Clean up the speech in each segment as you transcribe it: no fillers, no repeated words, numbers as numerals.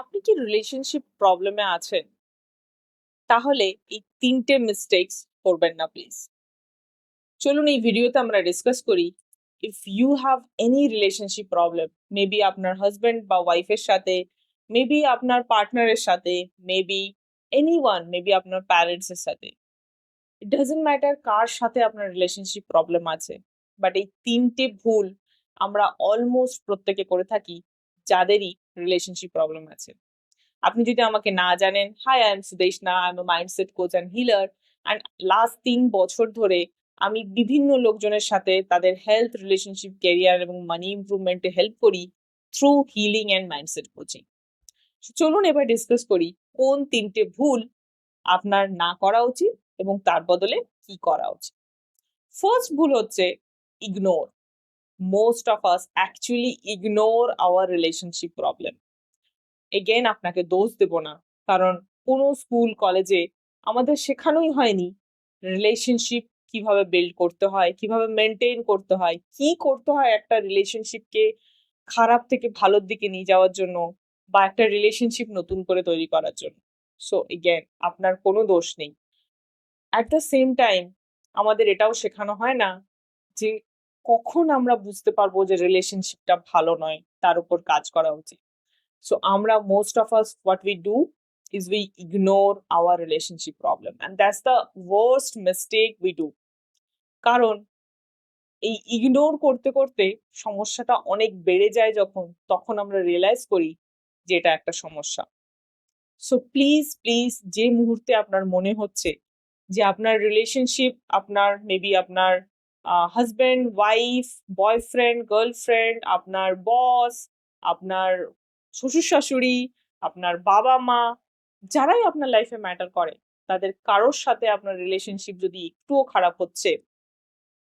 আপনি কি রিলেশনশিপ প্রবলেমে আছেন? তাহলে এই ৩ টে মিস্টেকস করবেন না প্লিজ। চলুন এই ভিডিওতে আমরা ডিসকাস করি if you have any relationship problem, maybe আপনার হাসব্যান্ড বা ওয়াইফের সাথে, মেবি আপনার পার্টনারের সাথে, মেবি এনিওয়ান, মেবি আপনার প্যারেন্টস এর সাথে। ইট ডাজন্ট ম্যাটার কার সাথে আপনার রিলেশনশিপ প্রবলেম আছে। বাট এই ৩ টে ভুল আমরা অলমোস্ট প্রত্যেকে করে থাকি যাদেরই রিলেশনশিপ প্রবলেম আছে। আপনি যদি আমাকে না জানেন, hi I am Sudeshna, I am mindset coach and healer. And last ৩ বছর ধরে আমি বিভিন্ন লোকজনের সাথে তাদের হেলথ, রিলেশনশিপ, ক্যারিয়ার এবং মানি ইমপ্রুভমেন্টে হেল্প করি through healing and mindset coaching. চলুন এবার ডিসকাস করি কোন ৩টে ভুল আপনার না করা উচিত এবং তার বদলে কি করা উচিত। ফার্স্ট ভুল হচ্ছে ignore. Most of us actually ignore our relationship problem. Again আপনাকে দোষ দেব না, কারণ কোনো স্কুল কলেজে আমাদের শেখানোই হয়নি রিলেশনশিপ কিভাবে বিল্ড করতে হয়, কিভাবে মেনটেন করতে হয়, কি করতে হয় একটা রিলেশনশিপকে খারাপ থেকে ভালোর দিকে নিয়ে যাওয়ার জন্য, বা একটা রিলেশনশিপ নতুন করে তৈরি করার জন্য। সো এগেন আপনার কোনো দোষ নেই। অ্যাট দ্য সেম টাইম আমাদের এটাও শেখানো হয় না যে কখন আমরা বুঝতে পারবো যে রিলেশনশিপটা ভালো নয়, তার উপর কাজ করা উচিত। So Amra, most of us, what we do is we ignore our relationship problem. And that's the worst mistake we do. কারণ এই ইগনোর করতে করতে সমস্যাটা অনেক বেড়ে যায় যখন, তখন আমরা রিয়েলাইজ করি যে এটা একটা সমস্যা। সো প্লিজ প্লিজ, যে মুহূর্তে আপনার মনে হচ্ছে যে আপনার রিলেশনশিপ, আপনার মেবি আপনার হাজব্যান্ড, ওয়াইফ, বয়ফ্রেন্ড, গার্লফ্রেন্ড, আপনার বস, আপনার শ্বশুর শাশুড়ি, আপনার বাবা মা, যারাই আপনার লাইফে ম্যাটার করে, তাদের কারোর সাথে আপনার রিলেশনশিপ যদি একটুও খারাপ হচ্ছে,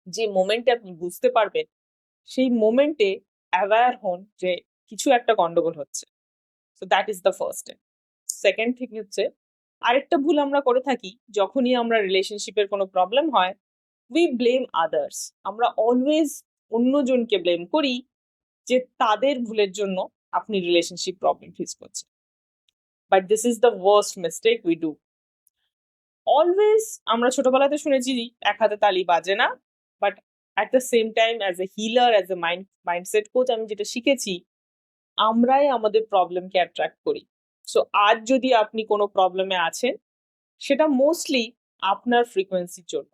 যে মোমেন্টে আপনি বুঝতে পারবেন, সেই মোমেন্টে অ্যাওয়্যার হন যে কিছু একটা গন্ডগোল হচ্ছে। So that is the first step. Second thing হচ্ছে, আরেকটা ভুল আমরা করে থাকি যখনই আমরা রিলেশনশিপের কোনো প্রবলেম হয়, উই ব্লেম আদার্স। আমরা অলওয়েজ অন্যজনকে ব্লেম করি যে তাদের ভুলের জন্য আপনি রিলেশনশিপ প্রবলেম ফেস করছেন। But this is the worst mistake we do. Always আমরা ছোটবেলাতে শুনেছি এক হাতে তালি বাজে না, but at the same time as a healer, as a mindset coach, আমি যেটা শিখেছি, আমরাই আমাদের প্রবলেমকে অ্যাট্রাক্ট করি। সো আজ যদি আপনি কোনো প্রবলেমে আছেন, সেটা মোস্টলি আপনার ফ্রিকোয়েন্সির জন্য।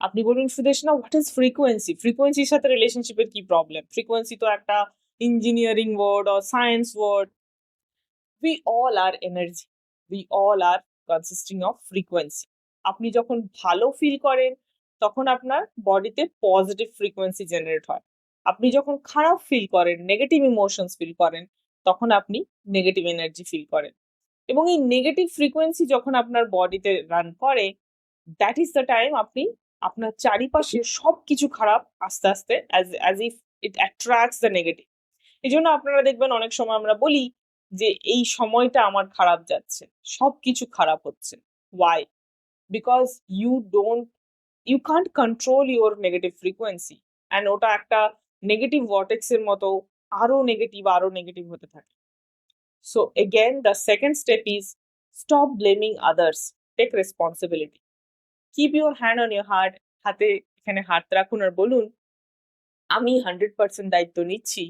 আপনি বলুন, সুদেশ না, হোয়াট ইজ ফ্রিকোয়েন্সি? ফ্রিকোয়েন্সির সাথে রিলেশনশিপের কি প্রবলেম? ফ্রিকোয়েন্সি তো একটা engineering word or science word. We all are energy, we all are consisting of frequency. আপনি যখন ভালো ফিল করেন, তখন আপনার বডিতে পজিটিভ ফ্রিকোয়েন্সি জেনারেট হয়। আপনি যখন খারাপ ফিল করেন, নেগেটিভ ইমোশনস ফিল করেন, তখন আপনি নেগেটিভ এনার্জি ফিল করেন। এবং এই নেগেটিভ ফ্রিকোয়েন্সি যখন আপনার বডিতে রান করে, দ্যাট ইজ দ্য টাইম আপনি আপনার চারিপাশে সবকিছু খারাপ আস্তে আস্তে as if it attracts the negative. এই জন্য আপনারা দেখবেন অনেক সময় আমরা বলি যে এই সময়টা আমার খারাপ যাচ্ছে, সবকিছু খারাপ হচ্ছে। Why? Because you don't, you can't control your negative frequency, and ওটা একটা নেগেটিভ ভর্টেক্স এর মতো আরো নেগেটিভ হতে থাকে। So again the second step is stop blaming others, take responsibility. Keep your hand on your heart. হাতে এখানে হাত রাখুন আর বলুন, আমি 100% দায়িত্ব নিচ্ছি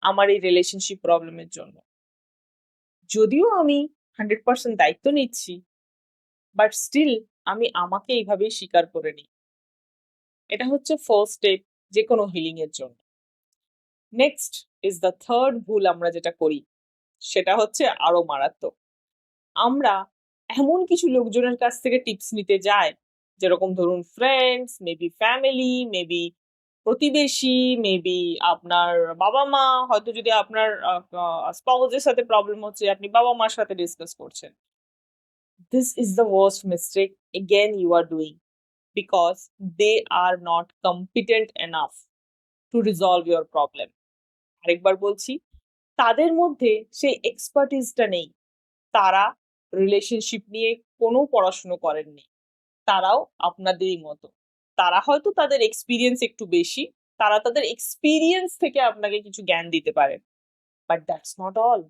আমার এই রিলেশনশিপ প্রবলেমের জন্য। যদিও আমি 100% দায়িত্ব নিচ্ছি, বাট স্টিল আমি আমাকে এইভাবেই স্বীকার করে নিই। এটা হচ্ছে ফার্স্ট স্টেপ যে কোনো হিলিং এর জন্য। নেক্সট ইজ দ্য থার্ড ভুল আমরা যেটা করি, সেটা হচ্ছে আরো মারাত্মক। আমরা এমন কিছু লোকজনের কাছ থেকে টিপস নিতে যাই, যেরকম ধরুন ফ্রেন্ডস, মেবি ফ্যামিলি, মেবি প্রতিবেশী, মেবি আপনার বাবা মা, হয়তো যদি আপনার স্পাউসের সাথে প্রবলেম হচ্ছে, আপনি বাবা মার সাথে ডিসকাস করছেন। This is the worst mistake again you are doing, because they are not competent enough to resolve your problem. আরেকবার বলছি, তাদের মধ্যে সেই এক্সপার্টিসটা নেই। তারা রিলেশনশিপ নিয়ে কোনো পড়াশুনো করেননি। তারাও আপনাদেরই মতো। তারা হয়তো তাদের এক্সপেরিয়েন্স একটু বেশি, তারা তাদের এক্সপেরিয়েন্স থেকে আপনাকে কিছু জ্ঞান দিতে পারেন। But that's not all.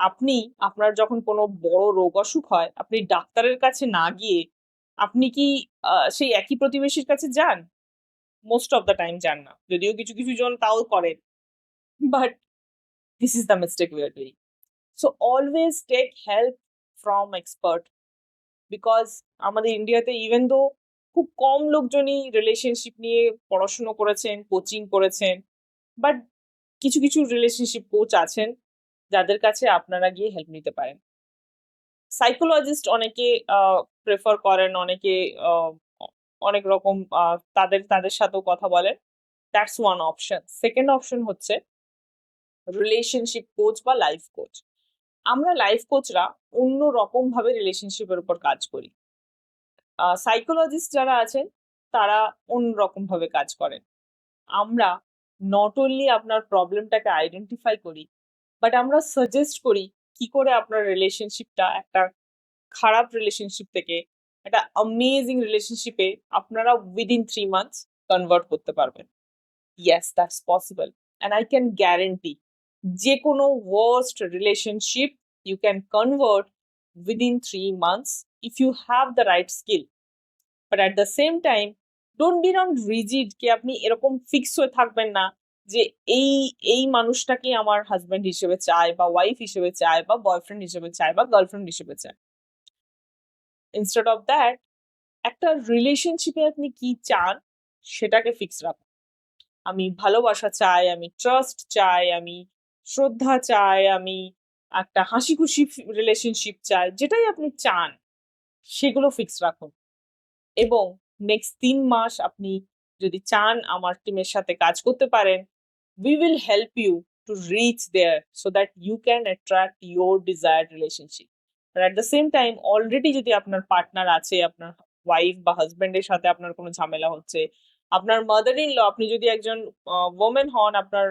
আপনি আপনার যখন কোনো বড় রোগ অসুখ হয়, আপনি ডাক্তারের কাছে না গিয়ে আপনি কি সেই একই প্রতিবেশীর কাছে যান? মোস্ট অফ দ্য টাইম যান না। যদিও কিছু, কিছু জন তাও করেন। But this is the mistake we are doing. So always take help from expert. Because আমাদের ইন্ডিয়াতে ইভেন দো খুব কম লোকজনই রিলেশনশিপ নিয়ে পড়াশুনো করেছেন, কোচিং করেছেন। বাট কিছু, কিছু রিলেশনশিপ কোচ আছেন যাদের কাছে আপনারা গিয়ে হেল্প নিতে পারেন। সাইকোলজিস্ট অনেকে প্রেফার করেন, অনেকে অনেক রকম তাদের তাদের সাথেও কথা বলেন। That's one option. Second option হচ্ছে রিলেশনশিপ কোচ বা লাইফ কোচ। আমরা লাইফ কোচরা অন্য রকম ভাবে রিলেশনশিপের উপর কাজ করি। সাইকোলজিস্ট যারা আছেন তারা অন্য রকম ভাবে কাজ করেন। আমরা নট অনলি আপনার প্রবলেমটাকে আইডেন্টিফাই করি, বাট আমরা সাজেস্ট করি কি করে আপনার রিলেশনশিপটা একটা খারাপ রিলেশনশিপ থেকে একটা অ্যামেজিং রিলেশনশিপে আপনারা উইদিন 3 মান্থস কনভার্ট করতে পারবেন। Yes, that's possible. And I can guarantee যে কোনো worst relationship you can convert within 3 months if you have the right skill. But at the same time don't be not rigid কি আপনি এরকম fix হয়ে থাকবেন না যে এই এই মানুষটাকে আমার হাজব্যান্ড হিসেবে চায় বা ওয়াইফ হিসেবে চায় বা বয়ফ্রেন্ড হিসেবে চায় বা গার্লফ্রেন্ড হিসেবে চায়। ইনস্টেড অফ দ্যাট একটা রিলেশনশিপে আপনি কি চান সেটাকে ফিক্স রাখুন। আমি ভালোবাসা চাই, আমি ট্রাস্ট চাই, আমি শ্রদ্ধা চাই, আমি একটা হাসি খুশি রিলেশনশিপ চাই। যেটাই আপনি চান সেগুলো ফিক্স রাখুন। এবং নেক্সট 3 মাস আপনি যদি চান আমার টিমের সাথে কাজ করতে পারেন, we will help you to reach there so that you can attract your desired relationship. But at the same time already যদি আপনার পার্টনার আছে, আপনার ওয়াইফ বা হাজবেন্ডের সাথে আপনার কোনো ঝামেলা হচ্ছে, আপনার মাদার ইন ল, আপনি যদি একজন ওমেন হন, আপনার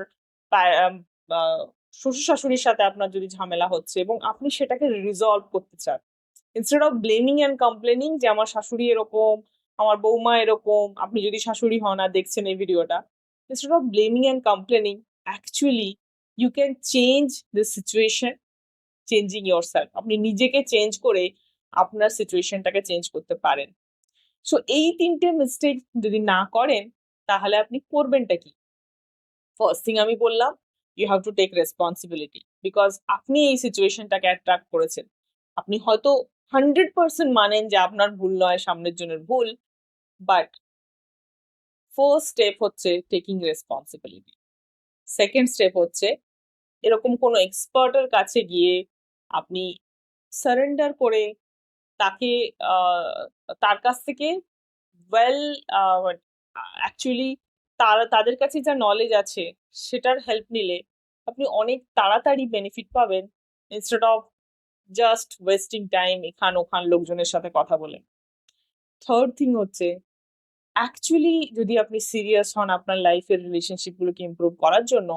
শ্বশুর শাশুড়ির সাথে আপনার যদি ঝামেলা হচ্ছে এবং আপনি সেটাকে রিজলভ করতে চান, instead of blaming and complaining যে আমার শাশুড়ি এরকম, আমার বৌমা এরকম, আপনি যদি শাশুড়ি হন আর দেখছেন এই ভিডিওটা, instead of blaming and complaining, actually you can change the situation changing yourself. আপনি নিজেকে চেঞ্জ করে আপনার সিচুয়েশনটাকে চেঞ্জ করতে পারেন। সো এই 3টে মিস্টেক যদি না করেন তাহলে আপনি করবেনটা কি? ফার্স্ট থিং আমি বললাম, you have to take responsibility, because আপনি এই সিচুয়েশনটাকে অ্যাট্রাক্ট করেছেন। আপনি হয়তো 100% মানেন যে আপনার ভুল নয়, সামনের জনের ভুল, বাট ফার্স্ট স্টেপ হচ্ছে টেকিং রেসপন্সিবিলিটি। সেকেন্ড স্টেপ হচ্ছে এরকম কোনো এক্সপার্টের কাছে গিয়ে আপনি সারেন্ডার করে তাকে তার কাছ থেকে ওয়েল অ্যাকচুয়ালি তাদের কাছে যা নলেজ আছে সেটার হেল্প নিলে আপনি অনেক তাড়াতাড়ি বেনিফিট পাবেন, instead of just wasting time এখান ওখান লোকজনের সাথে কথা বলে। থার্ড থিং হচ্ছে অ্যাকচুয়ালি যদি আপনি সিরিয়াস হন আপনার লাইফের রিলেশনশিপগুলোকে ইমপ্রুভ করার জন্য,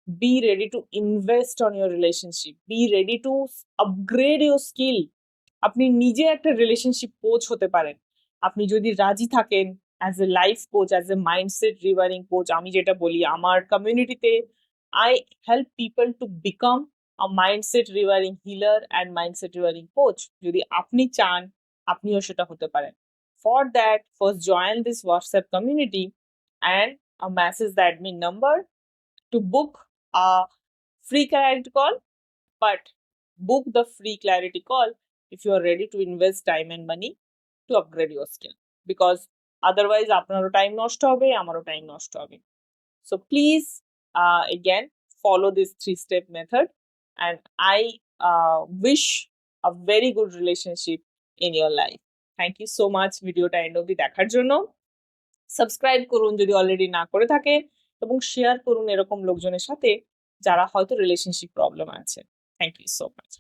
be ready to invest on your relationship, be ready to upgrade your skill. আপনি নিজে একটা রিলেশনশিপ কোচ হতে পারেন আপনি যদি রাজি থাকেন। As a life coach, as a mindset rewiring coach, আমি যেটা বলি আমার কমিউনিটিতে I help people to become a mindset rewiring healer and mindset rewiring coach. যদি আপনি চান আপনিও সেটা হতে পারেন। For that first join this WhatsApp community and message the admin number to book a free clarity call, but book the free clarity call if you are ready to invest time and money to upgrade your skill, because otherwise আপনারও time নষ্ট হবে, আমারও time নষ্ট হবে। So please again follow this 3-step method and I wish a very good relationship in your life. Thank you so much ভিডিওটা and অবধি দেখার জন্য। সাবস্ক্রাইব করুন যদি অলরেডি না করে থাকেন এবং শেয়ার করুন এরকম লোকজনের সাথে যারা হয়তো রিলেশনশিপ প্রবলেম আছে। Thank you so much.